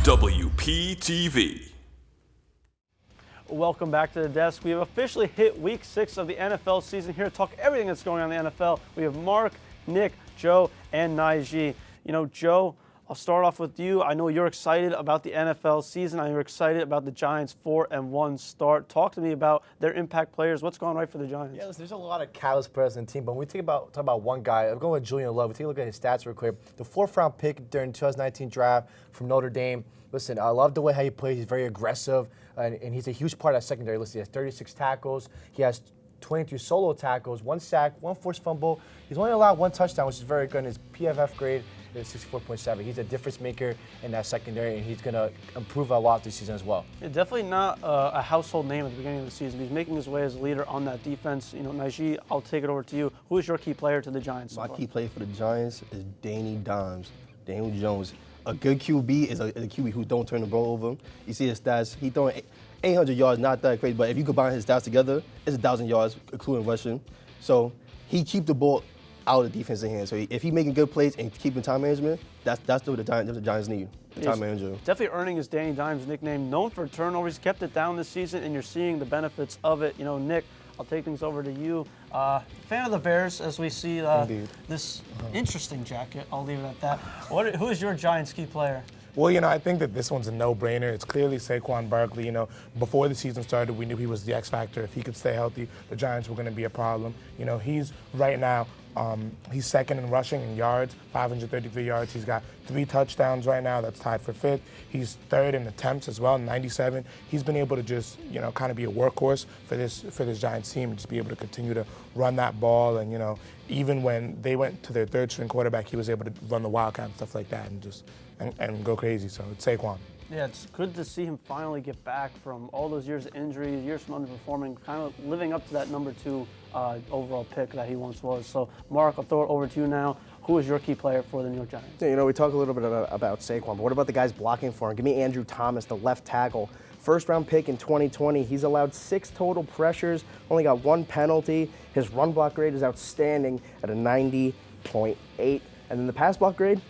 WPTV. Welcome back to the desk. We have officially hit week 6 of the NFL season. Here to talk everything that's going on in the NFL, we have Marc, Nick, Joe, and Nijee. You know, Joe, I'll start off with you. I know you're excited about the NFL season. I know you're excited about the Giants' 4-1 start. Talk to me about their impact players. What's going right for the Giants? Yeah, listen, there's a lot of catalyst players in the team, but when we talk about one guy, I'm going with Julian Love. We take a look at his stats real quick. The 4th-round pick during the 2019 draft from Notre Dame. Listen, I love the way how he plays. He's very aggressive, and he's a huge part of that secondary. Listen, he has 36 tackles. He has 22 solo tackles, 1 sack, 1 forced fumble. He's only allowed 1 touchdown, which is very good. And his PFF grade is 64.7. He's a difference maker in that secondary, and he's going to improve a lot this season as well. Yeah, definitely not a household name at the beginning of the season. He's making his way as a leader on that defense. You know, Nijee, I'll take it over to you. Who is your key player to the Giants? My key player for the Giants is Daniel Jones. A good QB is a QB who don't turn the ball over. You see his stats. He throwing 800 yards, not that crazy, but if you combine his stats together, it's 1,000 yards, including rushing. So he keep the ball out of the defensive hands. So if he's making good plays and keeping time management, that's what the Giants need. Time manager. Definitely earning his Danny Dimes nickname. Known for turnovers, kept it down this season, and you're seeing the benefits of it. You know, Nick, I'll take things over to you. Fan of the Bears, as we see this interesting jacket. I'll leave it at that. Who is your Giants key player? Well, you know, I think that this one's a no-brainer. It's clearly Saquon Barkley. You know, before the season started, we knew he was the X factor. If he could stay healthy, the Giants were going to be a problem. You know, he's right now, he's second in rushing in yards, 533 yards. He's got 3 touchdowns right now. That's tied for 5th. He's 3rd in attempts as well, 97. He's been able to just, you know, kind of be a workhorse for this Giants team and just be able to continue to run that ball. And, you know, even when they went to their 3rd-string quarterback, he was able to run the wildcat and stuff like that and just and go crazy. So it's Saquon. Yeah, it's good to see him finally get back from all those years of injuries, years from underperforming, kind of living up to that number 2 overall pick that he once was. So, Marc, I'll throw it over to you now. Who is your key player for the New York Giants? Yeah, you know, we talk a little bit about Saquon, but what about the guys blocking for him? Give me Andrew Thomas, the left tackle. 1st-round pick in 2020. He's allowed 6 total pressures, only got 1 penalty. His run block grade is outstanding at a 90.8. And then the pass block grade,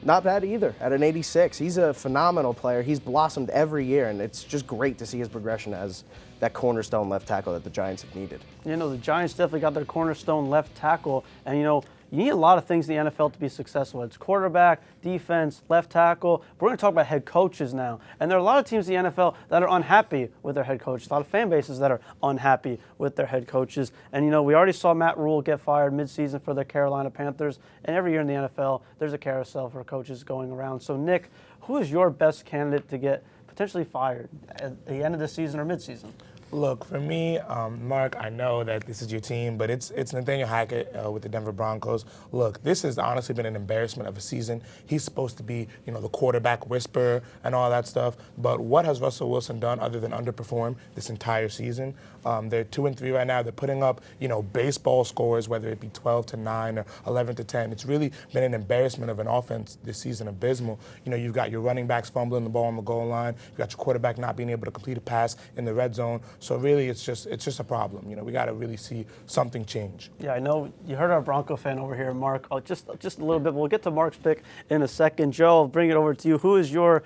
not bad either, at an 86. He's a phenomenal player. He's blossomed every year, and it's just great to see his progression as that cornerstone left tackle that the Giants have needed. You know, the Giants definitely got their cornerstone left tackle, and, you know, you need a lot of things in the NFL to be successful. It's quarterback, defense, left tackle. We're going to talk about head coaches now. And there are a lot of teams in the NFL that are unhappy with their head coaches, a lot of fan bases that are unhappy with their head coaches. And, you know, we already saw Matt Rule get fired midseason for the Carolina Panthers. And every year in the NFL, there's a carousel for coaches going around. So, Nick, who is your best candidate to get potentially fired at the end of the season or midseason? Look, for me, Marc, I know that this is your team, but it's Nathaniel Hackett with the Denver Broncos. Look, this has honestly been an embarrassment of a season. He's supposed to be, you know, the quarterback whisperer and all that stuff. But what has Russell Wilson done other than underperform this entire season? They're 2-3 right now. They're putting up, you know, baseball scores, whether it be 12-9 or 11-10. It's really been an embarrassment of an offense this season, abysmal. You know, you've got your running backs fumbling the ball on the goal line. You've got your quarterback not being able to complete a pass in the red zone. So really, it's just a problem. You know, we got to really see something change. Yeah, I know you heard our Bronco fan over here, Marc. Just a little bit. We'll get to Marc's pick in a second. Joe, I'll bring it over to you. Who is your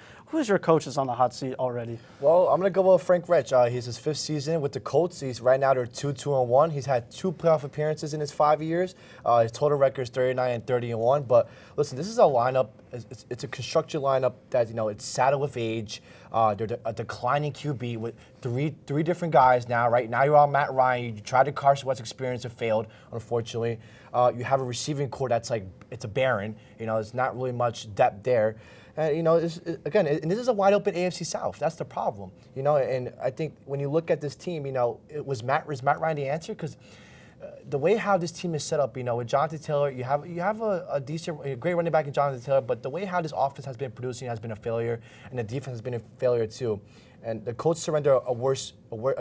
coach that's on the hot seat already? Well, I'm going to go with Frank Reich. He's his 5th season with the Colts. He's right now they're 2-2-1. He's had 2 playoff appearances in his 5 years. His total record is 39-30-1. But listen, this is a lineup. It's a construction lineup that, you know, it's saddled with age. They're a declining QB with three different guys now. Right now you're on Matt Ryan. You tried to Carson Wentz experience, it failed, unfortunately. You have a receiving core that's like, it's a barren. You know, there's not really much depth there. And, you know, this is a wide open AFC South. That's the problem. You know, and I think when you look at this team, you know, was Matt Ryan the answer? Because the way how this team is set up, you know, with Jonathan Taylor, you have a great running back in Jonathan Taylor, but the way how this offense has been producing has been a failure, and the defense has been a failure too. And the Colts surrender a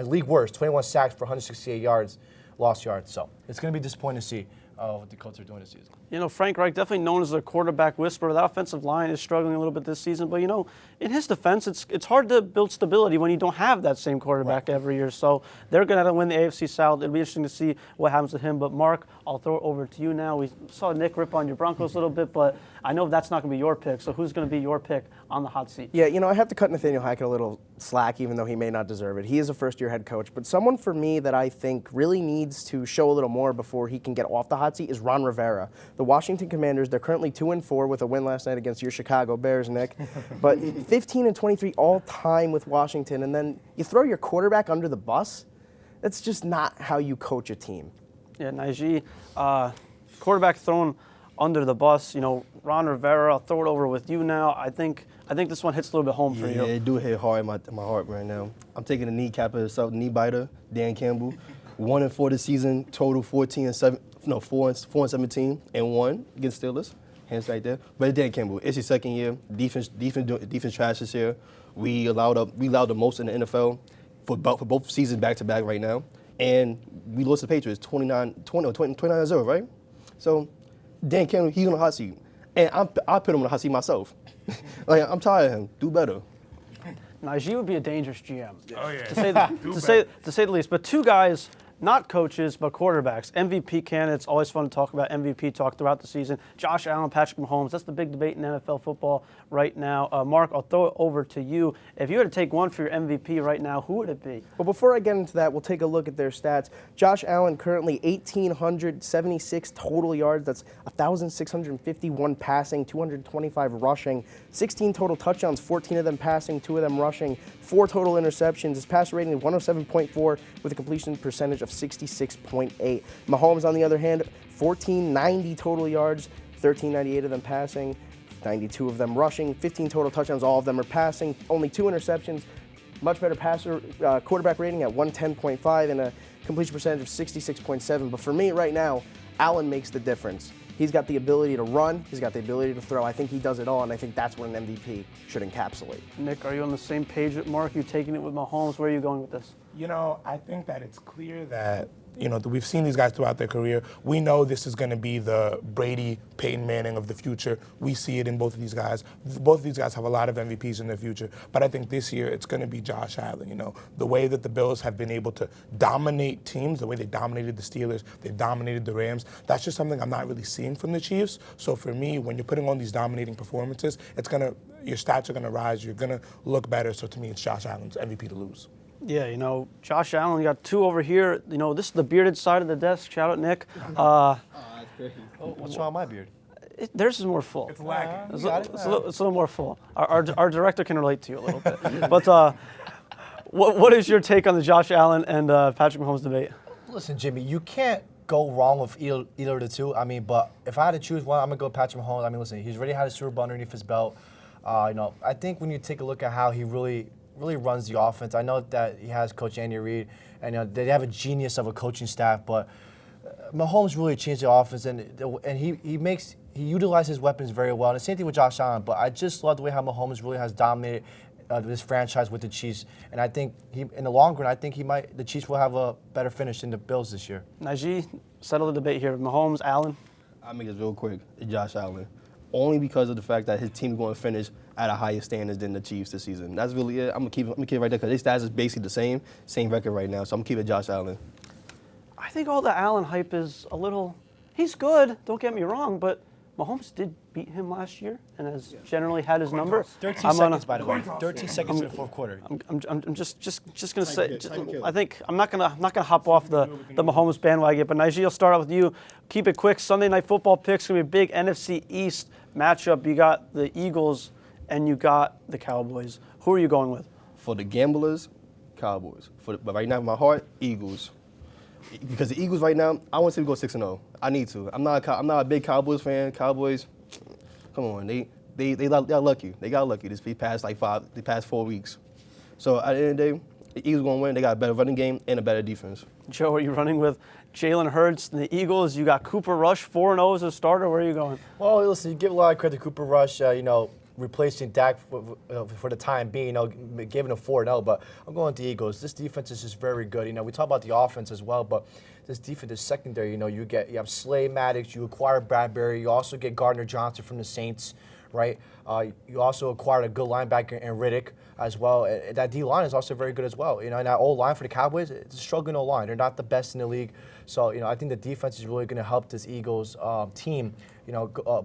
league worst, 21 sacks for 168 yards, lost yards. So it's going to be disappointing to see what the Colts are doing this season. You know, Frank Reich, definitely known as a quarterback whisperer. That offensive line is struggling a little bit this season. But, you know, in his defense, it's hard to build stability when you don't have that same quarterback every year. So they're going to win the AFC South. It'll be interesting to see what happens to him. But, Marc, I'll throw it over to you now. We saw Nick rip on your Broncos a little bit, but I know that's not going to be your pick. So who's going to be your pick on the hot seat? Yeah, you know, I have to cut Nathaniel Hackett a little slack, even though he may not deserve it. He is a first-year head coach. But someone for me that I think really needs to show a little more before he can get off the hot seat is Ron Rivera. The Washington Commanders, they're currently 2-4 with a win last night against your Chicago Bears, Nick. But 15-23 all-time with Washington, and then you throw your quarterback under the bus? That's just not how you coach a team. Yeah, Nijee, quarterback thrown under the bus. You know, Ron Rivera, I'll throw it over with you now. I think this one hits a little bit home for you. Yeah, it do hit hard in my heart right now. I'm taking a kneecapper, South knee biter, Dan Campbell. 1-4 this season, total 4-17 and 1 against Steelers. Hands right there. But Dan Campbell, it's his second year. Defense trash this year. We allowed the most in the NFL for both seasons back to back right now. And we lost the Patriots 29-0, right? So Dan Campbell, he's on the hot seat. And I put him on the hot seat myself. Like, I'm tired of him. Do better. Nijee would be a dangerous GM. Oh, yeah. To say the least. But two guys, not coaches, but quarterbacks. MVP candidates, always fun to talk about MVP talk throughout the season. Josh Allen, Patrick Mahomes, that's the big debate in NFL football right now. Marc, I'll throw it over to you. If you had to take one for your MVP right now, who would it be? Well, before I get into that, we'll take a look at their stats. Josh Allen currently 1,876 total yards. That's 1,651 passing, 225 rushing, 16 total touchdowns, 14 of them passing, 2 of them rushing, 4 total interceptions. His passer rating is 107.4 with a completion percentage of 66.8. Mahomes, on the other hand, 1,490 total yards, 1,398 of them passing, 92 of them rushing, 15 total touchdowns, all of them are passing, only 2 interceptions, much better passer quarterback rating at 110.5 and a completion percentage of 66.7. But for me right now, Allen makes the difference. He's got the ability to run, he's got the ability to throw. I think he does it all, and I think that's what an MVP should encapsulate. Nick, are you on the same page with Marc? You taking it with Mahomes? Where are you going with this? You know, I think that it's clear that, you know, we've seen these guys throughout their career. We know this is going to be the Brady, Peyton Manning of the future. We see it in both of these guys. Both of these guys have a lot of MVPs in their future. But I think this year it's going to be Josh Allen. You know, the way that the Bills have been able to dominate teams, the way they dominated the Steelers, they dominated the Rams, that's just something I'm not really seeing from the Chiefs. So for me, when you're putting on these dominating performances, your stats are going to rise. You're going to look better. So to me, it's Josh Allen's MVP to lose. Yeah, you know, Josh Allen, you got 2 over here. You know, this is the bearded side of the desk. Shout out, Nick. What's wrong with my beard? Theirs is more full. It's lacking. It's a little more full. Our director can relate to you a little bit. But what is your take on the Josh Allen and Patrick Mahomes debate? Listen, Jimmy, you can't go wrong with either of the two. I mean, but if I had to choose one, I'm going to go Patrick Mahomes. I mean, listen, he's already had a Super Bowl underneath his belt. You know, I think when you take a look at how he really runs the offense. I know that he has Coach Andy Reid, and they have a genius of a coaching staff, but Mahomes really changed the offense, and he utilizes weapons very well. And the same thing with Josh Allen, but I just love the way how Mahomes really has dominated this franchise with the Chiefs. And I think in the long run, I think the Chiefs will have a better finish than the Bills this year. Nijee, settle the debate here. Mahomes, Allen. I'll make this real quick. It's Josh Allen. Only because of the fact that his team is going to finish at a higher standards than the Chiefs this season. That's really it. I'm gonna keep it right there because their stats is basically the same record right now. So I'm gonna keep it Josh Allen. I think all the Allen hype is a little. He's good. Don't get me wrong, but Mahomes did beat him last year and has generally had his number. 13 seconds, by the way. 13 seconds in the fourth quarter. I'm just gonna say. I think I'm not gonna hop off the Mahomes bandwagon. But Nijee, I'll start out with you. Keep it quick. Sunday Night Football picks gonna be a big NFC East matchup. You got the Eagles and you got the Cowboys. Who are you going with? For the gamblers, Cowboys. But right now, in my heart, Eagles. Because the Eagles right now, I want to see them go 6-0. I need to. I'm not a big Cowboys fan. Cowboys, come on, they got lucky. They got lucky this past 4 weeks. So at the end of the day, the Eagles going to win. They got a better running game and a better defense. Joe, are you running with Jalen Hurts and the Eagles? You got Cooper Rush, 4-0 as a starter. Where are you going? Well, listen, you give a lot of credit to Cooper Rush, replacing Dak for the time being, giving a 4-0. But I'm going with the Eagles. This defense is just very good. We talk about the offense as well, but this defense, this secondary, you have Slay, Maddox, you acquire Bradbury, you also get Gardner Johnson from the Saints, right? You also acquired a good linebacker in Riddick as well. That D-line is also very good as well. And that O-line for the Cowboys, it's a struggling O-line. They're not the best in the league. So, I think the defense is really going to help this Eagles team,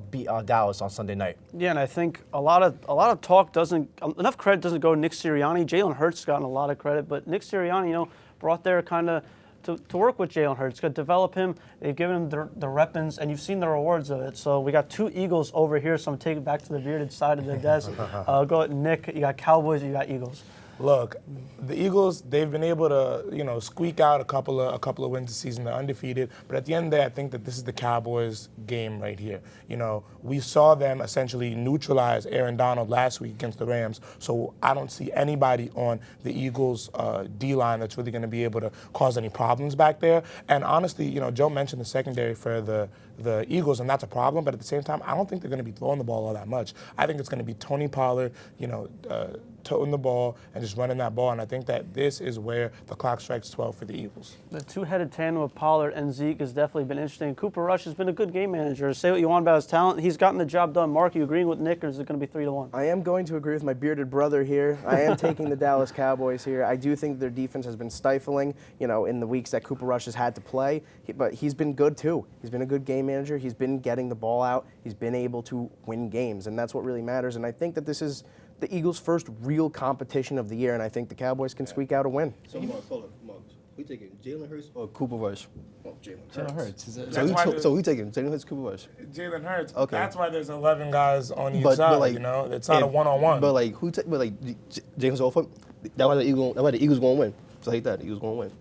beat Dallas on Sunday night. Yeah, and I think a lot of talk enough credit doesn't go to Nick Sirianni. Jalen Hurts has gotten a lot of credit, but Nick Sirianni, brought there kind of to work with Jalen Hurts, to develop him. They've given him the weapons, and you've seen the rewards of it. So we got 2 Eagles over here, so I'm taking it back to the bearded side of the desk. Go at Nick. You got Cowboys, you got Eagles. Look, the Eagles, they've been able to, squeak out a couple of wins this season. They're undefeated. But at the end of the day, I think that this is the Cowboys' game right here. We saw them essentially neutralize Aaron Donald last week against the Rams. So I don't see anybody on the Eagles' D-line that's really going to be able to cause any problems back there. And honestly, Joe mentioned the secondary for the Eagles, and that's a problem. But at the same time, I don't think they're going to be throwing the ball all that much. I think it's going to be Tony Pollard, toting the ball and just running that ball. And I think that this is where the clock strikes 12 for the Eagles. The 2-headed tandem of Pollard and Zeke has definitely been interesting. Cooper Rush has been a good game manager. Say what you want about his talent. He's gotten the job done. Marc, you agreeing with Nick, or is it going to be 3-1? I am going to agree with my bearded brother here. I am taking the Dallas Cowboys here. I do think their defense has been stifling, in the weeks that Cooper Rush has had to play. But he's been good, too. He's been a good game manager. He's been getting the ball out. He's been able to win games, and that's what really matters. And I think that this is the Eagles' first real competition of the year, and I think the Cowboys can squeak out a win. So, Marc, we taking Jalen Hurts or Cooper Rush? Jalen Hurts. So we taking Jalen Hurts, Cooper Rush? Jalen Hurts. Okay. That's why there's 11 guys on each But side. like, it's not a one-on-one. But Jalen Hurts, that's why the Eagles going to win. So like that, the Eagles going to win.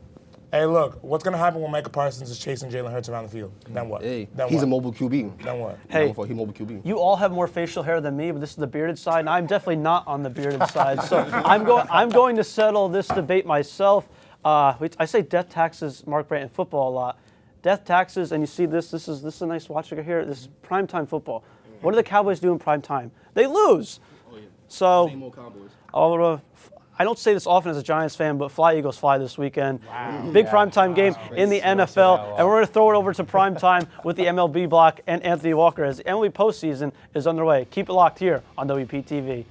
Hey, look, what's going to happen when Micah Parsons is chasing Jalen Hurts around the field? Then what? Hey, then he's what? a mobile QB. Then what? Hey, he's a mobile QB. You all have more facial hair than me, but this is the bearded side, and I'm definitely not on the bearded side. So I'm going to settle this debate myself. I say death taxes, Marc, Brandt, in football a lot. Death taxes, and you see this is a nice watch right here. This is primetime football. What do the Cowboys do in primetime? They lose. Oh, yeah. So Same old Cowboys. I don't say this often as a Giants fan, but fly Eagles fly this weekend. Wow. Big primetime game in the NFL, and we're going to throw it over to primetime with the MLB block and Anthony Walker as the MLB postseason is underway. Keep it locked here on WPTV.